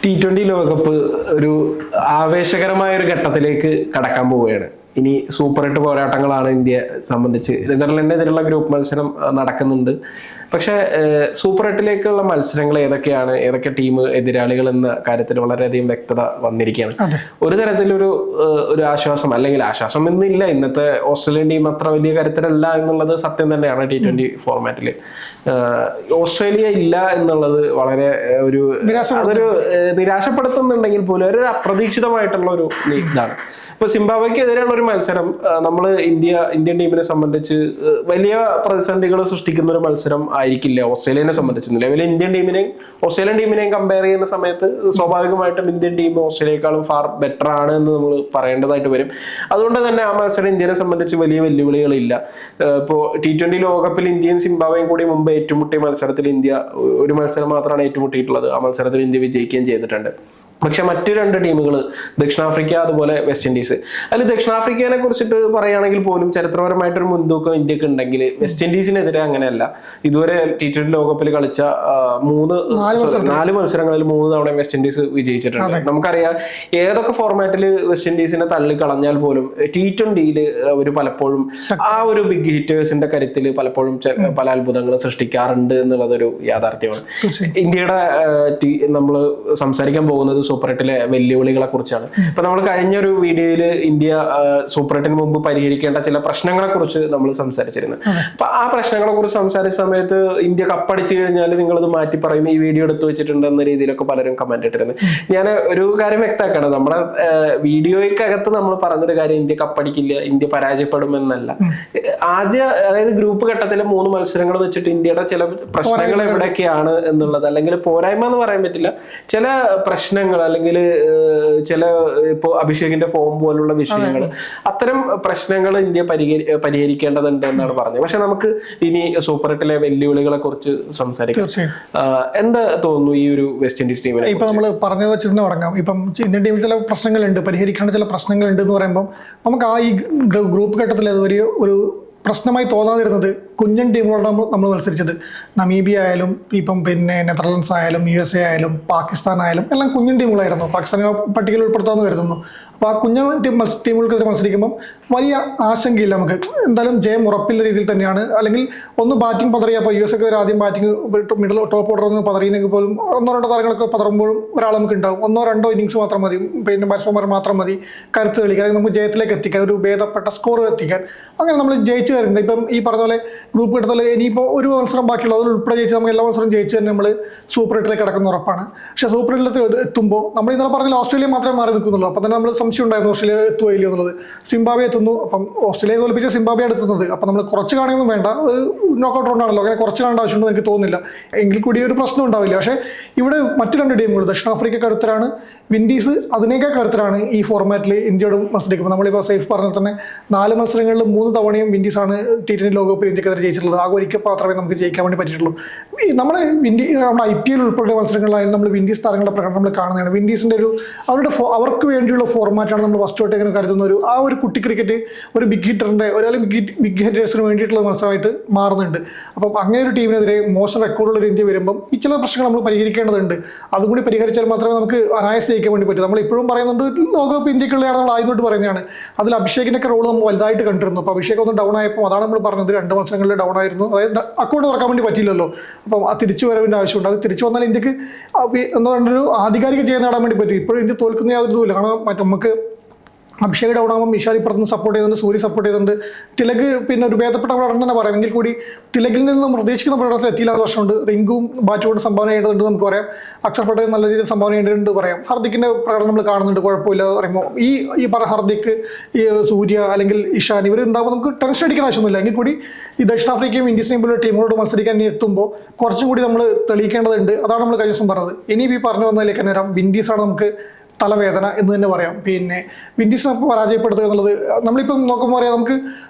T20 ലോകകപ്പ് ഒരു ആവേശകരമായ ഒരു ഘട്ടത്തിലേക്ക് കടക്കാൻ പോവുകയാണ്. ഇനി സൂപ്പർ 8 പോരാട്ടങ്ങളാണ് ഇന്ത്യയെ സംബന്ധിച്ച്. നെതർലൻഡിനെതിരെയുള്ള ഗ്രൂപ്പ് മത്സരം നടക്കുന്നുണ്ട്. പക്ഷേ സൂപ്പർ 8ലേക്കുള്ള മത്സരങ്ങൾ ഏതൊക്കെ ടീം എതിരാളികൾ എന്ന കാര്യത്തിൽ വളരെയധികം വ്യക്തത വന്നിരിക്കുകയാണ്. ഒരു തരത്തിലൊരു ആശ്വാസം, അല്ലെങ്കിൽ ആശ്വാസം എന്നില്ല, ഇന്നത്തെ ഓസ്ട്രേലിയൻ ടീം അത്ര വലിയ കരുത്തരല്ല എന്നുള്ളത് സത്യം തന്നെയാണ്. T20 ഫോർമാറ്റിൽ ഓസ്ട്രേലിയ ഇല്ല എന്നുള്ളത് വളരെ അതൊരു നിരാശപ്പെടുത്തുന്നുണ്ടെങ്കിൽ പോലും ഒരു അപ്രതീക്ഷിതമായിട്ടുള്ള ഒരു ഇതാണ്. ഇപ്പൊ സിംബാബ്വേക്കെതിരെയുള്ള ഒരു മത്സരം ഇന്ത്യൻ ടീമിനെ സംബന്ധിച്ച് വലിയ പ്രതിസന്ധികൾ സൃഷ്ടിക്കുന്ന ഒരു മത്സരം ആയിരിക്കില്ല ഓസ്ട്രേലിയനെ സംബന്ധിച്ച്. നിലവിൽ ഓസ്ട്രേലിയൻ ടീമിനെയും കമ്പയർ ചെയ്യുന്ന സമയത്ത് സ്വാഭാവികമായിട്ടും ഇന്ത്യൻ ടീം ഓസ്ട്രേലിയയെക്കാളും ഫാർ ബെറ്റർ ആണ് എന്ന് നമ്മൾ പറയേണ്ടതായിട്ട് വരും. അതുകൊണ്ട് തന്നെ ആ മത്സരം ഇന്ത്യനെ സംബന്ധിച്ച് വലിയ വെല്ലുവിളികളില്ല. ഇപ്പോൾ T20 ലോകകപ്പിൽ ഇന്ത്യയും സിംബാബ്വേയും കൂടി മുമ്പ് ഏറ്റുമുട്ടിയ മത്സരത്തിൽ ഇന്ത്യ ഒരു മത്സരം മാത്രമാണ് ഏറ്റുമുട്ടിയിട്ടുള്ളത്. ആ മത്സരത്തിൽ ഇന്ത്യ വിജയിക്കുകയും ചെയ്തിട്ടുണ്ട്. പക്ഷെ മറ്റു രണ്ട് ടീമുകൾ, ദക്ഷിണാഫ്രിക്ക അതുപോലെ വെസ്റ്റ് ഇൻഡീസ്, അതിൽ ദക്ഷിണാഫ്രിക്കയെ കുറിച്ചിട്ട് പറയുകയാണെങ്കിൽ പോലും ചരിത്രപരമായിട്ടൊരു മുൻതൂക്കം ഇന്ത്യക്ക് ഉണ്ടെങ്കിൽ വെസ്റ്റ് ഇൻഡീസിനെതിരെ അങ്ങനെയല്ല. ഇതുവരെ T20 ലോകകപ്പിൽ കളിച്ച 4 മത്സരങ്ങളിൽ 3 തവണ വെസ്റ്റ് ഇൻഡീസ് വിജയിച്ചിട്ടുണ്ട്. നമുക്കറിയാം ഏതൊക്കെ ഫോർമാറ്റിൽ വെസ്റ്റ് ഇൻഡീസിനെ തള്ളിക്കളഞ്ഞാൽ പോലും T20യിൽ അവർ പലപ്പോഴും ആ ഒരു ബിഗ് ഹിറ്റേഴ്സിന്റെ കരുത്തിൽ പലപ്പോഴും പല അത്ഭുതങ്ങൾ സൃഷ്ടിക്കാറുണ്ട് എന്നുള്ളതൊരു യാഥാർത്ഥ്യമാണ്. ഇന്ത്യയുടെ നമ്മൾ സംസാരിക്കാൻ പോകുന്നത് സൂപ്പർ 8ലെ വെല്ലുവിളികളെ കുറിച്ചാണ്. ഇപ്പൊ നമ്മൾ കഴിഞ്ഞ ഒരു വീഡിയോയിൽ ഇന്ത്യ സൂപ്പർ 8ന് മുമ്പ് പരിഹരിക്കേണ്ട ചില പ്രശ്നങ്ങളെ കുറിച്ച് നമ്മൾ സംസാരിച്ചിരുന്നു. അപ്പൊ ആ പ്രശ്നങ്ങളെ കുറിച്ച് സംസാരിച്ച സമയത്ത് ഇന്ത്യ കപ്പടിച്ചു കഴിഞ്ഞാൽ നിങ്ങളത് മാറ്റി പറയും, ഈ വീഡിയോ എടുത്തു വെച്ചിട്ടുണ്ട് എന്ന രീതിയിലൊക്കെ പലരും കമന്റ് ഇട്ടിരുന്നു. ഞാൻ ഒരു കാര്യം വ്യക്തമാക്കണം, നമ്മുടെ വീഡിയോയ്ക്കകത്ത് നമ്മൾ പറഞ്ഞൊരു കാര്യം ഇന്ത്യ കപ്പടിക്കില്ല, ഇന്ത്യ പരാജയപ്പെടുമെന്നല്ല. അതായത് ഗ്രൂപ്പ് ഘട്ടത്തിലെ 3 മത്സരങ്ങൾ വെച്ചിട്ട് ഇന്ത്യയുടെ ചില പ്രശ്നങ്ങൾ എവിടെയൊക്കെയാണ് എന്നുള്ളത്, അല്ലെങ്കിൽ പോരായ്മ എന്ന് പറയാൻ പറ്റില്ല, ചില പ്രശ്നങ്ങൾ അല്ലെങ്കിൽ ചില ഇപ്പോ അഭിഷേകിന്റെ ഫോം പോലുള്ള വിഷയങ്ങൾ, അത്തരം പ്രശ്നങ്ങൾ ഇന്ത്യ പരിഹരിക്കേണ്ടതുണ്ട് എന്നാണ് പറഞ്ഞത്. പക്ഷെ നമുക്ക് ഇനി സൂപ്പർ 8ലെ വെല്ലുവിളികളെ കുറിച്ച് സംസാരിക്കാം. എന്താ തോന്നുന്നു ഈ ഒരു വെസ്റ്റ് ഇൻഡീസ് ടീമിനെ? ഇപ്പൊ നമ്മൾ പറഞ്ഞു വെച്ചിരുന്ന തുടങ്ങാം. ഇപ്പം ഇന്ത്യൻ ടീമിൽ ചില പ്രശ്നങ്ങളുണ്ട്, പരിഹരിക്കേണ്ട ചില പ്രശ്നങ്ങളുണ്ട് എന്ന് പറയുമ്പോൾ നമുക്ക് ഈ ഗ്രൂപ്പ് ഘട്ടത്തിൽ ഒരു പ്രശ്നമായി തോന്നാതിരുന്നത് കുഞ്ഞൻ ടീമുകളോട് നമ്മൾ മത്സരിച്ചത്. നമീബിയ ആയാലും ഇപ്പം നെതർലൻഡ്സ് ആയാലും USA ആയാലും പാകിസ്ഥാൻ ആയാലും എല്ലാം കുഞ്ഞൻ ടീമുകളായിരുന്നു. പാകിസ്ഥാനെ പട്ടികയിൽ ഉൾപ്പെടുത്താമെന്ന് കരുതുന്നു. അപ്പോൾ ആ കുഞ്ഞൻ ടീമുകൾക്കെതിരെ മത്സരിക്കുമ്പം വലിയ ആശങ്കയില്ല. നമുക്ക് എന്തായാലും ജയം ഉറപ്പില്ല രീതിയിൽ തന്നെയാണ്. അല്ലെങ്കിൽ ഒന്ന് ബാറ്റിംഗ് പതറിയ, അപ്പോൾ USക്കെതിരെ ആദ്യം ബാറ്റിംഗ് മിഡിൽ ടോപ്പ് ഓർഡർ ഒന്ന് പതറിയെങ്കിൽ പോലും 1-2 താരങ്ങളൊക്കെ പതറുമ്പോഴും ഒരാൾ നമുക്ക് ഉണ്ടാവും. 1-2 ഇന്നിങ്സ് മാത്രം മതി, ബാറ്റ്സ്മാൻമാർ മാത്രം മതി കരുത്ത് കളിക്കാൻ, നമുക്ക് ജയത്തിലേക്ക് എത്തിക്കാൻ, ഒരു ഭേദപ്പെട്ട സ്കോർ എത്തിക്കാൻ. അങ്ങനെ നമ്മൾ ജയിച്ചു വരുന്നുണ്ട്. ഇപ്പം ഈ പറഞ്ഞ പോലെ ഗ്രൂപ്പ് എടുത്താൽ ഇനിയിപ്പോൾ ഒരു മത്സരം ബാക്കിയുള്ള അതിൽ ഉൾപ്പെടെ ജയിച്ച് നമുക്ക് എല്ലാ മത്സരം ജയിച്ച് തന്നെ നമ്മൾ സൂപ്പർ 8ലേക്ക് കിടക്കുന്ന ഉറപ്പാണ്. പക്ഷേ സൂപ്പർ 8ലേക്ക് എത്തുമ്പോൾ നമ്മൾ ഇന്നലെ പറഞ്ഞാൽ ഓസ്ട്രേലിയ മാത്രമേ മാറി നിൽക്കുന്നുള്ളൂ. അപ്പം തന്നെ നമ്മൾ സംശയം ഉണ്ടായിരുന്നു ഓസ്ട്രേലിയ എത്തുമോ ഇല്ലയോ എന്നുള്ളത്. സിംബാബ്വെ എത്തുന്നു, അപ്പം ഓസ്ട്രേലിയ തോൽപ്പിച്ച സിംബാബ്വെ എത്തുന്നത്. അപ്പം നമ്മൾ കുറച്ച് കാണുകയൊന്നും വേണ്ട, നോക്കൗട്ട് റൗണ്ടാണല്ലോ, അങ്ങനെ കുറച്ച് കാണേണ്ട ആവശ്യമുണ്ടെന്ന് എനിക്ക് തോന്നുന്നില്ല. എങ്കിൽ കൂടി ഒരു പ്രശ്നം ഉണ്ടാവില്ല. പക്ഷേ ഇവിടെ മറ്റു 2 ടീമുകൾ, ദക്ഷിണാഫ്രിക്ക കരുത്തരാണ്, വിൻഡീസ് അതിനേക്കാൾ കരുത്തരാണ് ഈ ഫോർമാറ്റിൽ ഇന്ത്യയോട് മത്സരിക്കുമ്പോൾ. നമ്മളിപ്പോൾ സേഫ് പറഞ്ഞാൽ തന്നെ 4 മത്സരങ്ങളിൽ 3 തവണയും വിൻഡീസാണ് T20 ലോകകപ്പിൽ ഇന്ത്യക്കെതിരെ ജയിച്ചിട്ടുള്ളത്. ആകെ ഒരിക്കൽ മാത്രമേ നമുക്ക് ജയിക്കാൻ വേണ്ടി പറ്റിയിട്ടുള്ളൂ. നമ്മുടെ IPL ഉൾപ്പെടെ മത്സരങ്ങളിലായാലും നമ്മൾ വിൻഡീസ് താരങ്ങളുടെ പ്രകടനം നമ്മൾ കാണുന്നതാണ്. വിൻഡീസിൻ്റെ അവർക്ക് വേണ്ടിയുള്ള ഫോർമാറ്റാണ് നമ്മൾ ഫസ്റ്റ് തൊട്ട് എങ്ങനെ കരുതുന്ന ഒരു കുട്ടി ക്രിക്കറ്റ്, ഒരു ബിഗ് ഹിറ്ററിൻ്റെ ബിഗ് ഹിറ്റേഴ്സിന് വേണ്ടിയിട്ടുള്ള മത്സരമായിട്ട് മാറുന്നുണ്ട്. അപ്പം അങ്ങനെ ഒരു ടീമിനെതിരെ മോശം റെക്കോർഡുള്ള ഒരു ഇന്ത്യ വരുമ്പം ഈ ചില പ്രശ്നങ്ങൾ നമ്മൾ പരിഹരിക്കേണ്ടതുണ്ട്. അതും കൂടി പരിഹരിച്ചാൽ മാത്രമേ നമുക്ക് അനായാസം ജയിക്കാൻ വേണ്ടി പറ്റും. നമ്മൾ ഇപ്പോഴും പറയുന്നുണ്ട് ലോകകപ്പ് ഇന്ത്യക്കുള്ളതാണ്, നമ്മൾ ആദ്യമായിട്ട് പറയുന്നതാണ്. അതിൽ അഭിഷേകിൻ്റെയൊക്കെ റോൾ നമ്മൾ വലുതായിട്ട് കണ്ടിരുന്നു. അപ്പോൾ അഭിഷേക് ഒന്ന് ഡൗൺ ആയപ്പോൾ അതാണ് നമ്മൾ പറഞ്ഞത്, 2 മത്സരങ്ങളിൽ ഡൗൺ ആയിരുന്നു. അതായത് അക്കൗണ്ട് തുറക്കാൻ വേണ്ടി പറ്റില്ലല്ലോ. അപ്പം ആ തിരിച്ചു വരവിൻ്റെ ആവശ്യമുണ്ട്. അത് തിരിച്ചു വന്നാൽ ഇന്ത്യക്ക് എന്താ പറയുക, ഒരു ആധികാരിക ജയം നേടാൻ വേണ്ടി പറ്റും. ഇപ്പോഴും ഇന്ത്യ തോൽക്കുന്ന യാതൊരു ഇതുമില്ല. കാരണം നമുക്ക് അഭിഷേക് ഡൗൺ ആകുമ്പോൾ മിഷാൽ ഇപ്പുറത്ത് സപ്പോർട്ട് ചെയ്യുന്നുണ്ട്, സൂര്യ സപ്പോർട്ട് ചെയ്യുന്നുണ്ട്, തിലക് ഒരു ഭേദപ്പെട്ട പ്രകടനം തന്നെ പറയാം. എങ്കിൽ കൂടി തിലകിൽ നിന്ന് നമ്മൾ പ്രതീക്ഷിക്കുന്ന പ്രകടനത്തിൽ എത്തിയില്ലാത്ത പ്രശ്നമുണ്ട്. റിങ്കും ബാറ്റ് കൊണ്ട് സംഭാവന ചെയ്യേണ്ടതുണ്ട് നമുക്ക് പറയാം. അക്ഷർ പട്ടേൽ നല്ല രീതിയിൽ സംഭാവന ചെയ്യേണ്ടതുണ്ട് പറയാം. ഹർദിക്കിൻ്റെ പ്രകടനം നമ്മൾ കാണുന്നുണ്ട്, കുഴപ്പമില്ലാതെ പറയുമ്പോൾ ഈ പറഞ്ഞ ഹർദിക്ക്, സൂര്യ അല്ലെങ്കിൽ ഇഷാൻ ഇവർ ഉണ്ടാകുമ്പോൾ നമുക്ക് ടെൻഷൻ അടിക്കാൻ ആവശ്യമൊന്നുമില്ല. എങ്കിൽ കൂടി ഈ ദക്ഷിണാഫ്രിക്കയും ഇൻഡീസിനെയും പോലുള്ള ടീമുകളോട് മത്സരിക്കാൻ എത്തുമ്പോൾ കുറച്ചും കൂടി നമ്മൾ തെളിയിക്കേണ്ടതുണ്ട്. അതാണ് നമ്മൾ കഴിഞ്ഞ ദിവസം പറഞ്ഞത്. ഇനി ഈ പറഞ്ഞു വന്നതിലേക്ക് തന്നെ വരാം. വിൻഡീസാണ് നമുക്ക് തലവേദന എന്ന് തന്നെ പറയാം. പിന്നെ വിൻഡീസിനെ പരാജയപ്പെടുത്തുക എന്നുള്ളത് നമ്മളിപ്പം നോക്കുമ്പോൾ അറിയാം, നമുക്ക്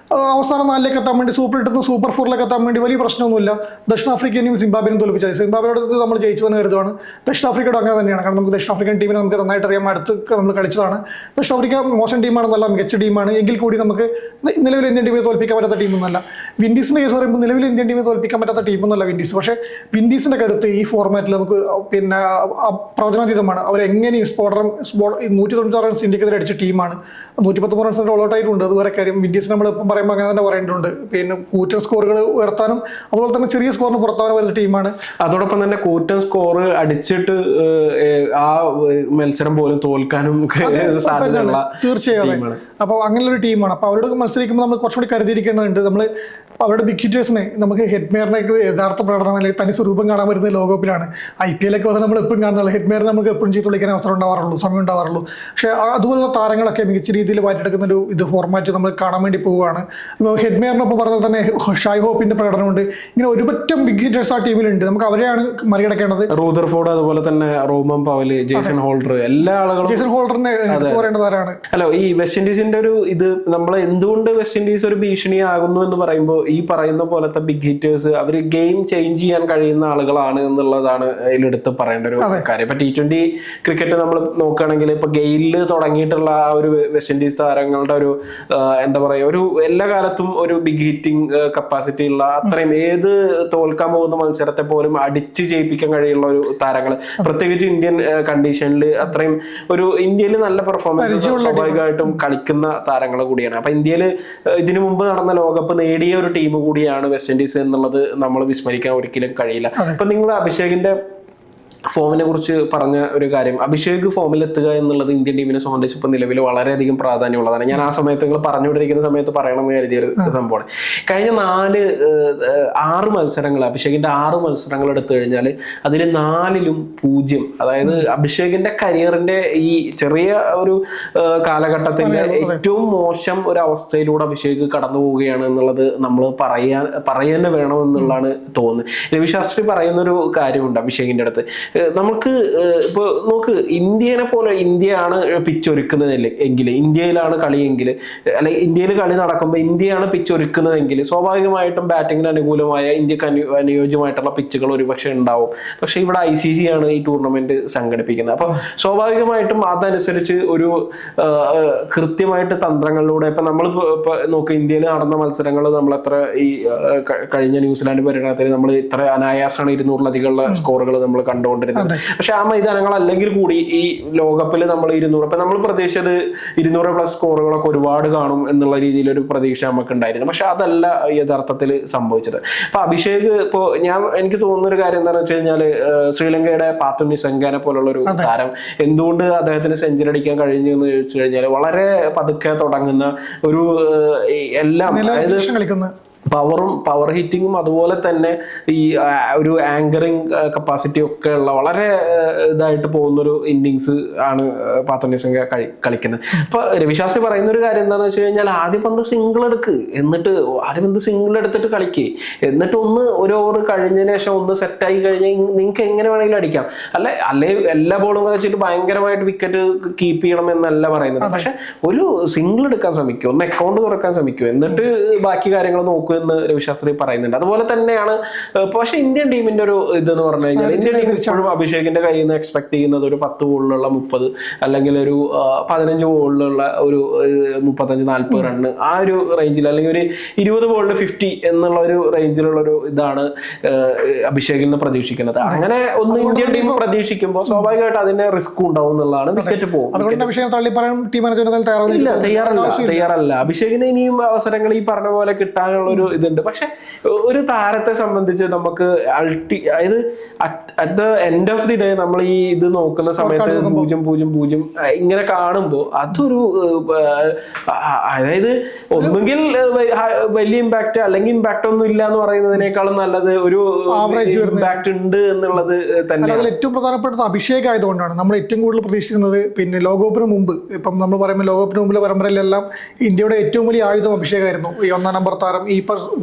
അവസാന 4ലേക്ക് എത്താൻ വേണ്ടി സൂപ്പർ 4ലേക്ക് എത്താൻ വേണ്ടി വലിയ പ്രശ്നമൊന്നുമില്ല. ദക്ഷിണാഫ്രിക്കനെയും സിംബാബ്വേനെയും തോൽപ്പിച്ചത്. സിംബാബ്വേയോട് നമ്മൾ ജയിച്ചുവെന്ന് കരുതുവാണ്. ദക്ഷിണാഫ്രിക്കയോട് അങ്ങനെ തന്നെയാണ്. കാരണം നമുക്ക് ദക്ഷിണാഫ്രിക്കൻ ടീമിനെ നമുക്ക് നന്നായിട്ട് അറിയാം, അടുത്ത് നമ്മൾ കളിച്ചതാണ്. ദക്ഷിണാഫ്രിക്ക മോശം ടീമാണെന്നല്ല, മികച്ച ടീമാണ്. എങ്കിൽ കൂടി നമുക്ക് നിലവിൽ ഇന്ത്യൻ ടീമിനെ തോൽപ്പിക്കാൻ പറ്റാത്ത ടീമൊന്നുമല്ല. വിൻഡീസിൻ്റെ കേസ് പറയുമ്പോൾ നിലവിൽ ഇന്ത്യൻ ടീമിനെ തോൽപ്പിക്കാൻ പറ്റാത്ത ടീമൊന്നുമല്ല വിൻഡീസ്. പക്ഷേ വിൻഡീസിൻ്റെ കരുത്ത് ഈ ഫോർമാറ്റിൽ നമുക്ക് പിന്നെ പ്രവചനാതീതമാണ്. അവരെങ്ങനെയും 196 റൺസ് ഇന്ത്യക്കെതിരെ അടിച്ച ടീമാണ്. 119 റൺസിൻ്റെ ഓൾ ഔട്ട് ആയിട്ടുണ്ട്. അത് വേറെ കാര്യം. വിൻഡീസ് നമ്മൾ ഇപ്പം പറയുമ്പോൾ അങ്ങനെ തന്നെ പറയേണ്ടതുണ്ട്. പിന്നെ കൂറ്റൻ സ്കോറുകൾ ഉയർത്താനും അതുപോലെ തന്നെ ചെറിയ സ്കോറിന് പുറത്താനും വരുന്ന ടീമാണ്. അതോടൊപ്പം തന്നെ കൂറ്റൻ സ്കോർ അടിച്ചിട്ട് ആ മത്സരം പോലും തോൽക്കാനും സാധ്യതയുള്ള തീർച്ചയായും. അപ്പോൾ അങ്ങനെയൊരു ടീമാണ്. അപ്പോൾ അവരോട് മത്സരിക്കുമ്പോൾ നമ്മൾ കുറച്ചുകൂടി കരുതിയിരിക്കേണ്ടതുണ്ട്. നമ്മൾ അവരുടെ ബിഗ് ഹിറ്റേഴ്സിനെ നമുക്ക് ഹെഡ്മേറിനെ യഥാർത്ഥ പ്രകടനം അല്ലെങ്കിൽ തനി സ്വരൂപം കാണാൻ വരുന്നത് ലോകകപ്പിലാണ്. IPL ഒക്കെ വന്നാൽ നമ്മൾ എപ്പോഴും കാണുന്നില്ല. ഹെഡ്മേറിനെ നമുക്ക് എപ്പോഴും ചെയ്ത് വിളിക്കാൻ അവസരം ഉണ്ടാവാറുള്ളൂ, സമയം ഉണ്ടാവാറുള്ളൂ. പക്ഷേ അതുപോലുള്ള താരങ്ങളൊക്കെ മികച്ച രീതിയിൽ മാറ്റിയെടുക്കുന്ന ഒരു ഫോർമാറ്റ് നമ്മൾ കാണാൻ വേണ്ടി പോവുകയാണ്. ഇപ്പോൾ ഹെഡ്മേറിനൊപ്പം പറഞ്ഞാൽ തന്നെ ഷായ് ഹോപ്പിന്റെ പ്രകടനമുണ്ട്. ഇങ്ങനെ ഒരുപറ്റം ബിഗ് ഹിറ്റേഴ്സ് ആ ടീമിലുണ്ട്. നമുക്ക് അവരെയാണ് മറികടക്കേണ്ടത്. റൂദർഫോർഡ്, അതുപോലെ തന്നെ റോമൻ പവൽ, ജേസൺ ഹോൾഡർ, എല്ലാ ആളുകളും. ജേസൺ ഹോൾഡറിനെ പറയേണ്ടതാരാണ്. അല്ല, ഈ വെസ്റ്റ് ഇൻഡീസിന്റെ ഒരു ഇത് നമ്മൾ എന്തുകൊണ്ട് വെസ്റ്റ് ഇൻഡീസ് ഒരു ഭീഷണിയാകുന്നു എന്ന് പറയുമ്പോൾ ഈ പറയുന്ന പോലത്തെ ബിഗ് ഹിറ്റേഴ്സ് അവർ ഗെയിം ചേഞ്ച് ചെയ്യാൻ കഴിയുന്ന ആളുകളാണ് എന്നുള്ളതാണ് അതിലെടുത്ത് പറയേണ്ട ഒരു കാര്യം. ഇപ്പൊ T20 ക്രിക്കറ്റ് നമ്മൾ നോക്കുകയാണെങ്കിൽ ഇപ്പൊ ഗെയിലിൽ തുടങ്ങിയിട്ടുള്ള ആ ഒരു വെസ്റ്റ് ഇൻഡീസ് താരങ്ങളുടെ ഒരു എന്താ പറയുക, ഒരു എല്ലാ കാലത്തും ഒരു ബിഗ് ഹിറ്റിംഗ് കപ്പാസിറ്റി ഉള്ള അത്രയും ഏത് തോൽക്കാൻ പോകുന്ന മത്സരത്തെ പോലും അടിച്ച് ജയിപ്പിക്കാൻ കഴിയുള്ള ഒരു താരങ്ങൾ, പ്രത്യേകിച്ച് ഇന്ത്യൻ കണ്ടീഷനിൽ അത്രയും ഒരു ഇന്ത്യയിൽ നല്ല പെർഫോമൻസ് സ്വാഭാവികമായിട്ടും കളിക്കുന്ന താരങ്ങൾ കൂടിയാണ്. അപ്പൊ ഇന്ത്യയിൽ ഇതിനു മുമ്പ് നടന്ന ലോകകപ്പ് നേടിയ ഒരു ടീം കൂടിയാണ് വെസ്റ്റ് ഇൻഡീസ് എന്നുള്ളത് നമ്മൾ വിസ്മരിക്കാൻ ഒരിക്കലും കഴിയില്ല. ഇപ്പൊ നിങ്ങൾ അഭിഷേകിന്റെ ഫോമിനെ കുറിച്ച് പറഞ്ഞ ഒരു കാര്യം, അഭിഷേക് ഫോമിൽ എത്തുക എന്നുള്ളത് ഇന്ത്യൻ ടീമിനെ സംബന്ധിച്ച് ഇപ്പൊ നിലവിൽ വളരെയധികം പ്രാധാന്യമുള്ളതാണ്. ഞാൻ ആ സമയത്ത് നിങ്ങൾ പറഞ്ഞുകൊണ്ടിരിക്കുന്ന സമയത്ത് പറയണമെന്ന് കരുതിയ ഒരു സംഭവമാണ്. കഴിഞ്ഞ 6 മത്സരങ്ങൾ, അഭിഷേകിന്റെ 6 മത്സരങ്ങൾ എടുത്തു കഴിഞ്ഞാൽ അതിൽ 4ലും 0. അതായത് അഭിഷേകിന്റെ കരിയറിന്റെ ഈ ചെറിയ ഒരു കാലഘട്ടത്തിന്റെ ഏറ്റവും മോശം ഒരു അവസ്ഥയിലൂടെ അഭിഷേക് കടന്നു പോവുകയാണ് എന്നുള്ളത് നമ്മൾ പറയാൻ വേണമെന്നുള്ളതാണ് തോന്നുന്നത്. രവിശാസ്ത്രി പറയുന്നൊരു കാര്യമുണ്ട് അഭിഷേകിന്റെ അടുത്ത്. നമുക്ക് ഇപ്പൊ നോക്ക്, ഇന്ത്യയാണ് പിച്ചൊരുക്കുന്നതല്ലേ എങ്കിൽ, ഇന്ത്യയിലാണ് കളിയെങ്കിൽ, അല്ലെങ്കിൽ ഇന്ത്യയിൽ കളി നടക്കുമ്പോൾ ഇന്ത്യയാണ് പിച്ചൊരുക്കുന്നതെങ്കിൽ സ്വാഭാവികമായിട്ടും ബാറ്റിങ്ങിന് അനുകൂലമായ ഇന്ത്യക്ക് അനുയോജ്യമായിട്ടുള്ള പിച്ചുകൾ ഒരുപക്ഷെ ഉണ്ടാവും. പക്ഷെ ഇവിടെ ICC ആണ് ഈ ടൂർണമെന്റ് സംഘടിപ്പിക്കുന്നത്. അപ്പൊ സ്വാഭാവികമായിട്ടും അതനുസരിച്ച് ഒരു കൃത്യമായിട്ട് തന്ത്രങ്ങളിലൂടെ ഇപ്പൊ നമ്മൾ നോക്ക്, ഇന്ത്യയിൽ നടന്ന മത്സരങ്ങൾ നമ്മൾ എത്ര ഈ കഴിഞ്ഞ ന്യൂസിലാൻഡ് പര്യടനത്തിൽ നമ്മൾ ഇത്ര അനായാസമാണ് 200-ലധികമുള്ള സ്കോറുകൾ നമ്മൾ കണ്ടുകൊണ്ടിരുന്നത്. പക്ഷെ ആ മൈതാനങ്ങൾ അല്ലെങ്കിൽ കൂടി ഈ ലോകകപ്പിൽ നമ്മൾ 200, അപ്പൊ നമ്മൾ പ്രതീക്ഷിച്ചത് 200+ സ്കോറുകളൊക്കെ ഒരുപാട് കാണും എന്നുള്ള രീതിയിലൊരു പ്രതീക്ഷ നമുക്ക് ഉണ്ടായിരുന്നു. പക്ഷെ അതല്ല യഥാർത്ഥത്തിൽ സംഭവിച്ചത്. അപ്പൊ അഭിഷേക് എനിക്ക് തോന്നുന്ന ഒരു കാര്യം എന്താണെന്ന് വെച്ച് കഴിഞ്ഞാല്, ശ്രീലങ്കയുടെ പാത്തു നിസംഗനെ പോലുള്ള ഒരു താരം എന്തുകൊണ്ട് അദ്ദേഹത്തിന് സെഞ്ചുറി അടിക്കാൻ കഴിഞ്ഞു എന്ന് ചോദിച്ചു കഴിഞ്ഞാൽ, വളരെ പതുക്കെ തുടങ്ങുന്ന ഒരു എല്ലാം, അതായത് പവർ ഹിറ്റിങ്ങും അതുപോലെ തന്നെ ഈ ഒരു ആങ്കറിങ് കപ്പാസിറ്റി ഒക്കെ ഉള്ള വളരെ ഇതായിട്ട് പോകുന്നൊരു ഇന്നിങ്സ് ആണ് പാത്തു നിസംഗ കളിക്കുന്നത്. അപ്പൊ രവിശാസ്ത്രി പറയുന്ന ഒരു കാര്യം എന്താണെന്ന് വെച്ച് കഴിഞ്ഞാൽ, ആദ്യം പന്ത് സിംഗിൾ എടുത്തിട്ട് കളിക്കേ, എന്നിട്ട് ഒരു ഓവർ കഴിഞ്ഞതിന് ശേഷം ഒന്ന് സെറ്റായി കഴിഞ്ഞാൽ നിങ്ങൾക്ക് എങ്ങനെ വേണമെങ്കിലും അടിക്കാം. അല്ലെ എല്ലാ ബോളും വെച്ചിട്ട് ഭയങ്കരമായിട്ട് വിക്കറ്റ് കീപ്പ് ചെയ്യണം എന്നല്ല പറയുന്നത്. പക്ഷെ ഒരു സിംഗിൾ എടുക്കാൻ ശ്രമിക്കും, ഒന്ന് അക്കൗണ്ട് തുറക്കാൻ ശ്രമിക്കും, എന്നിട്ട് ബാക്കി കാര്യങ്ങൾ നോക്കുക എന്ന് രവിശാസ്ത്രി പറയുന്നുണ്ട്. അതുപോലെ തന്നെയാണ്. പക്ഷെ ഇന്ത്യൻ ടീമിന്റെ ഒരു ഇതെന്ന് പറഞ്ഞു കഴിഞ്ഞാൽ, ഇന്ത്യൻ ടീം ഇപ്പോഴും അഭിഷേകിന്റെ കയ്യിൽ നിന്ന് എക്സ്പെക്ട് ചെയ്യുന്നത് ഒരു 10 ബോളിലുള്ള 30 അല്ലെങ്കിൽ ഒരു 15 ബോളിലുള്ള ഒരു 35-40 റണ്ണ്, ആ ഒരു റേഞ്ചിൽ, അല്ലെങ്കിൽ ഒരു 20 ബോളിൽ 50 എന്നുള്ള ഒരു റേഞ്ചിലുള്ള ഒരു ഇതാണ് അഭിഷേകിൽ നിന്ന് പ്രതീക്ഷിക്കുന്നത്. അങ്ങനെ ഒന്ന് ഇന്ത്യൻ ടീം പ്രതീക്ഷിക്കുമ്പോൾ സ്വാഭാവികമായിട്ട് അതിന്റെ റിസ്ക് ഉണ്ടാവും എന്നുള്ളതാണ്. വിക്കറ്റ് പോകും. തയ്യാറല്ല. അഭിഷേകിന് ഇനിയും അവസരങ്ങൾ ഈ പറഞ്ഞ പോലെ കിട്ടാനുള്ള ഒരു ഇതുണ്ട്. പക്ഷെ ഒരു താരത്തെ സംബന്ധിച്ച് നമുക്ക് അതായത് at the end of the day നമ്മൾ ഈ ഇത് നോക്കുന്ന സമയത്ത് 0-0-0 ഇങ്ങനെ കാണുമ്പോൾ അതൊരു, അതായത് ഒന്നുകിൽ വലിയ ഇമ്പാക്ട് അല്ലെങ്കിൽ ഇമ്പാക്ട് ഒന്നും ഇല്ല എന്ന് പറയുന്നതിനേക്കാളും നല്ലത് ഒരു ഇമ്പാക്ട് ഉണ്ട് എന്നുള്ളത് തന്നെയാണ്. ഏറ്റവും പ്രധാനപ്പെട്ടത് അഭിഷേക് ആയതുകൊണ്ടാണ് നമ്മൾ ഏറ്റവും കൂടുതൽ പ്രതീക്ഷിക്കുന്നത്. പിന്നെ ലോകകപ്പിന് മുമ്പ്, ഇപ്പം നമ്മൾ പറയുമ്പോൾ ലോകകപ്പിന് മുമ്പിലെ പരമ്പരയിലെല്ലാം ഇന്ത്യയുടെ ഏറ്റവും വലിയ ആയുധം അഭിഷേകമായിരുന്നു. ഈ 1ാം നമ്പർ താരം, ഈ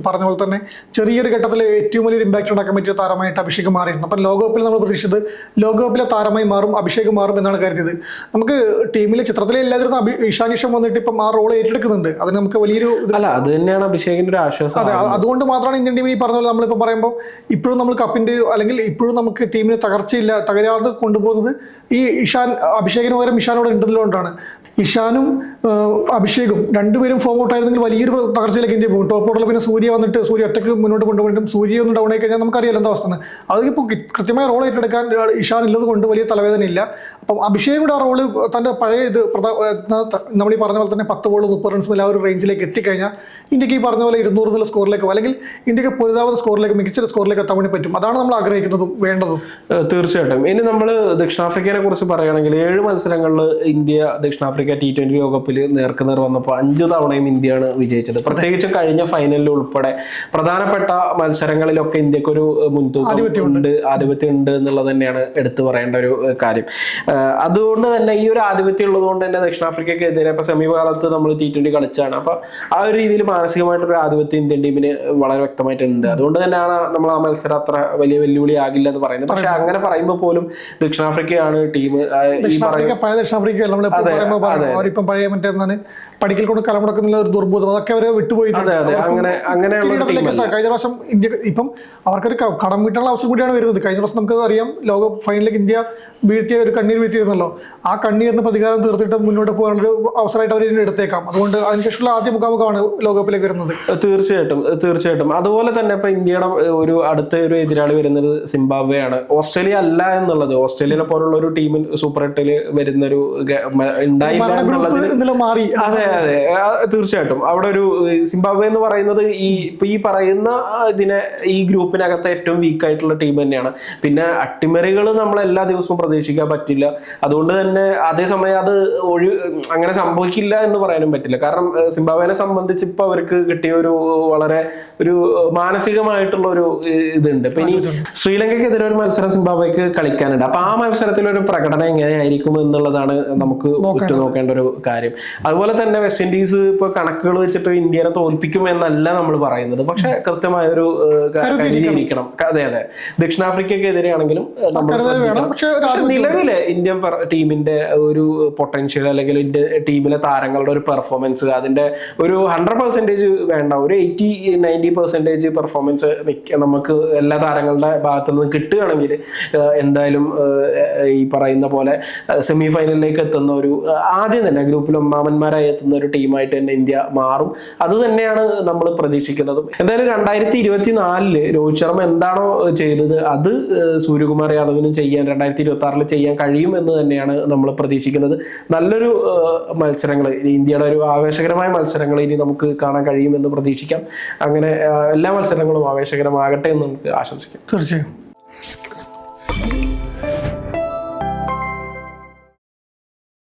പറഞ്ഞ പോലെ തന്നെ ചെറിയൊരു ഘട്ടത്തിൽ ഏറ്റവും വലിയൊരു ഇമ്പാക്ട് ഉണ്ടാക്കാൻ പറ്റിയ താരമായിട്ട് അഭിഷേക് മാറിയിരുന്നു. അപ്പം ലോകകപ്പിൽ നമ്മൾ പ്രതീക്ഷിച്ചത് ലോകകപ്പിലെ താരമായി മാറും, അഭിഷേക് മാറും എന്നാണ് കരുതിയത്. നമുക്ക് ടീമിലെ ചിത്രത്തിലെ എല്ലാവരും ഇഷാൻ കിഷൻ വന്നിട്ട് ഇപ്പം ആ റോൾ ഏറ്റെടുക്കുന്നുണ്ട്. അതിന് നമുക്ക് വലിയൊരു അല്ല, അത് തന്നെയാണ് അഭിഷേകിന്റെ ഒരു ആശ്വാസം. അതെ, അതുകൊണ്ട് മാത്രമാണ് ഇന്ത്യൻ ടീമിൽ ഈ പറഞ്ഞ പോലെ നമ്മളിപ്പോൾ പറയുമ്പോൾ ഇപ്പോഴും നമ്മൾ കപ്പിന്റെ അല്ലെങ്കിൽ ഇപ്പോഴും നമുക്ക് ടീമിന് തകരാതെ കൊണ്ടുപോകുന്നത് ഈ അഭിഷേകിന് പകരം ഇഷാനോട് ഉണ്ടതുകൊണ്ടാണ്. ഇഷാനും അഭിഷേകും രണ്ടുപേരും ഫോം ഔട്ട് ആയിരുന്നെങ്കിൽ വലിയൊരു തകർച്ചയിലേക്ക് ഇന്ത്യ പോകും. ടോപ്പ് ഓർഡറിൽ പിന്നെ സൂര്യ ഒറ്റയ്ക്ക് മുന്നോട്ട് കൊണ്ടുപോയിട്ടും സൂര്യ ഒന്ന് ഡൗൺ ആയി കഴിഞ്ഞാൽ നമുക്കറിയാലോ എന്താ അവസ്ഥ. അതിപ്പോൾ കൃത്യമായ റോൾ ഏറ്റെടുക്കാൻ ഇഷാൻ ഉള്ളത് കൊണ്ട് വലിയ തലവേദനയില്ല. അപ്പം അഭിഷേക് കൂടെ ആ റോള് തൻ്റെ പഴയ നമ്മൾ ഈ പറഞ്ഞ പോലെ തന്നെ 10 ബോൾ 30 റൺസ് എന്നുള്ള ആ ഒരു റേഞ്ചിലേക്ക് എത്തിക്കഴിഞ്ഞാൽ ഇന്ത്യക്ക് ഈ പറഞ്ഞ പോലെ 200 എന്നുള്ള സ്കോറിലേക്കോ അല്ലെങ്കിൽ ഇന്ത്യക്ക് പൊരുതാവുന്ന സ്കോറിലേക്ക് മികച്ച സ്കോറിലേക്ക് എത്താൻ വേണ്ടി പറ്റും. അതാണ് നമ്മൾ ആഗ്രഹിക്കുന്നതും വേണ്ടതും. തീർച്ചയായിട്ടും. ഇനി നമ്മൾ ദക്ഷിണാഫ്രിക്കയെ കുറിച്ച് പറയുകയാണെങ്കിൽ 7 മത്സരങ്ങളിൽ ഇന്ത്യ ദക്ഷിണാഫ്രിക്ക T20 ലോകകപ്പിൽ നേർക്കുനേർ വന്നപ്പോൾ 5 തവണയും ഇന്ത്യയാണ് വിജയിച്ചത്. പ്രത്യേകിച്ചും കഴിഞ്ഞ ഫൈനലിൽ ഉൾപ്പെടെ പ്രധാനപ്പെട്ട മത്സരങ്ങളിലൊക്കെ ഇന്ത്യക്ക് ഒരു മുൻതൂക്കം ആധിപത്യം ഉണ്ട് എന്നുള്ളത് തന്നെയാണ് എടുത്തു പറയേണ്ട ഒരു കാര്യം. അതുകൊണ്ട് തന്നെ ഈ ഒരു ആധിപത്യം ഉള്ളത് കൊണ്ട് തന്നെ ദക്ഷിണാഫ്രിക്കക്കെതിരെ ഇപ്പൊ സമീപകാലത്ത് നമ്മൾ T20 കളിച്ചാണ്. അപ്പൊ ആ ഒരു രീതിയിൽ മാനസികമായിട്ടൊരു ആധിപത്യം ഇന്ത്യൻ ടീമിന് വളരെ വ്യക്തമായിട്ടുണ്ട്. അതുകൊണ്ട് തന്നെയാണ് നമ്മൾ ആ മത്സരം അത്ര വലിയ വെല്ലുവിളി ആകില്ല എന്ന് പറയുന്നത്. പക്ഷെ അങ്ങനെ പറയുമ്പോൾ പോലും ദക്ഷിണാഫ്രിക്കയാണ് ടീം പഴയ ദക്ഷിണാഫ്രിക്ക അവരിപ്പം പഴയ മറ്റേ പഠിക്കൽ കൊണ്ട് കലമുടക്കുന്ന ഒരു ദുർബോധം അതൊക്കെ അവരെ വിട്ടുപോയി. കഴിഞ്ഞ പ്രാവശ്യം ഇന്ത്യ ഇപ്പം അവർക്കൊരു കടം വീട്ടാനുള്ള അവസരം കൂടിയാണ് വരുന്നത്. കഴിഞ്ഞ പ്രാവശ്യം നമുക്ക് അറിയാം ലോക ഫൈനലിലേക്ക് ഇന്ത്യ കണ്ണീർ വീഴ്ത്തിയിരുന്നല്ലോ. ആ കണ്ണീരിന് പ്രതികാരം തീർത്തിട്ട് മുന്നോട്ട് പോകാനുള്ള അവസരമായിട്ട് അവർ എടുത്തേക്കാം. അതുകൊണ്ട് അതിനുശേഷമുള്ള ആദ്യ മുഖാമുഖമാണ് ലോകകപ്പിലേക്ക് വരുന്നത്. തീർച്ചയായിട്ടും. അതുപോലെ തന്നെ ഇപ്പൊ ഇന്ത്യയുടെ അടുത്ത ഒരു എതിരാളി വരുന്നത് സിംബാബ്വെ ആണ്. ഓസ്ട്രേലിയ അല്ല എന്നുള്ളത്. ഓസ്ട്രേലിയനെ പോലുള്ള ഒരു ടീമിൽ സൂപ്പർ 8 വരുന്നൊരു മാറി. അതെ, തീർച്ചയായിട്ടും. അവിടെ ഒരു സിംബാബ്വെ എന്ന് പറയുന്നത് ഈ പറയുന്ന ഈ ഗ്രൂപ്പിനകത്ത് ഏറ്റവും വീക്ക് ആയിട്ടുള്ള ടീം തന്നെയാണ്. പിന്നെ അട്ടിമറികൾ നമ്മൾ എല്ലാ ദിവസവും പ്രതീക്ഷിക്കാൻ പറ്റില്ല. അതുകൊണ്ട് തന്നെ അതേസമയം അത് അങ്ങനെ സംഭവിക്കില്ല എന്ന് പറയാനും പറ്റില്ല. കാരണം സിംബാബ്വേനെ സംബന്ധിച്ച് ഇപ്പൊ അവർക്ക് കിട്ടിയ വളരെ മാനസികമായിട്ടുള്ള ഒരു ഇതുണ്ട്. ഇപ്പൊ ഇനി ശ്രീലങ്കയ്ക്കെതിരെ ഒരു മത്സരം സിംബാബ്വേക്ക് കളിക്കാനുണ്ട്. അപ്പൊ ആ മത്സരത്തിലൊരു പ്രകടനം എങ്ങനെയായിരിക്കും എന്നുള്ളതാണ് നമുക്ക് ഉറ്റുനോക്കേണ്ട ഒരു കാര്യം. അതുപോലെ തന്നെ വെസ്റ്റ് ഇൻഡീസ് ഇപ്പൊ കണക്കുകൾ വെച്ചിട്ട് ഇന്ത്യനെ തോൽപ്പിക്കും എന്നല്ല നമ്മൾ പറയുന്നത്. പക്ഷെ കൃത്യമായ ഒരു കരുതിയിരിക്കണം. അതെ, ദക്ഷിണാഫ്രിക്കക്കെതിരെ ആണെങ്കിലും നമ്മൾ നിലവിലെ ഇന്ത്യൻ ടീമിന്റെ ഒരു പൊട്ടൻഷ്യൽ അല്ലെങ്കിൽ ടീമിലെ താരങ്ങളുടെ ഒരു പെർഫോമൻസ് അതിന്റെ ഒരു 100% വേണ്ട, ഒരു 80-90% പെർഫോമൻസ് നമുക്ക് എല്ലാ താരങ്ങളുടെ ഭാഗത്തു നിന്ന് കിട്ടുകയാണെങ്കിൽ എന്തായാലും ഈ പറയുന്ന പോലെ സെമി ഫൈനലിലേക്ക് എത്തുന്ന ആദ്യം തന്നെ ഗ്രൂപ്പിൽ ഒന്നാമന്മാരായി എത്തുന്ന ഒരു ടീമായിട്ട് തന്നെ ഇന്ത്യ മാറും. അത് തന്നെയാണ് നമ്മൾ പ്രതീക്ഷിക്കുന്നതും. എന്തായാലും 2024 രോഹിത് ശർമ്മ എന്താണോ ചെയ്തത് അത് സൂര്യകുമാർ യാദവിനും ചെയ്യാൻ 2026 ചെയ്യാൻ കഴിയും എന്ന് തന്നെയാണ് നമ്മൾ പ്രതീക്ഷിക്കുന്നത്. നല്ലൊരു മത്സരങ്ങൾ, ഇന്ത്യയുടെ ഒരു ആവേശകരമായ മത്സരങ്ങൾ ഇനി നമുക്ക് കാണാൻ കഴിയുമെന്ന് പ്രതീക്ഷിക്കാം. അങ്ങനെ എല്ലാ മത്സരങ്ങളും ആവേശകരമാകട്ടെ എന്ന് നമുക്ക് ആശംസിക്കാം. തീർച്ചയായും.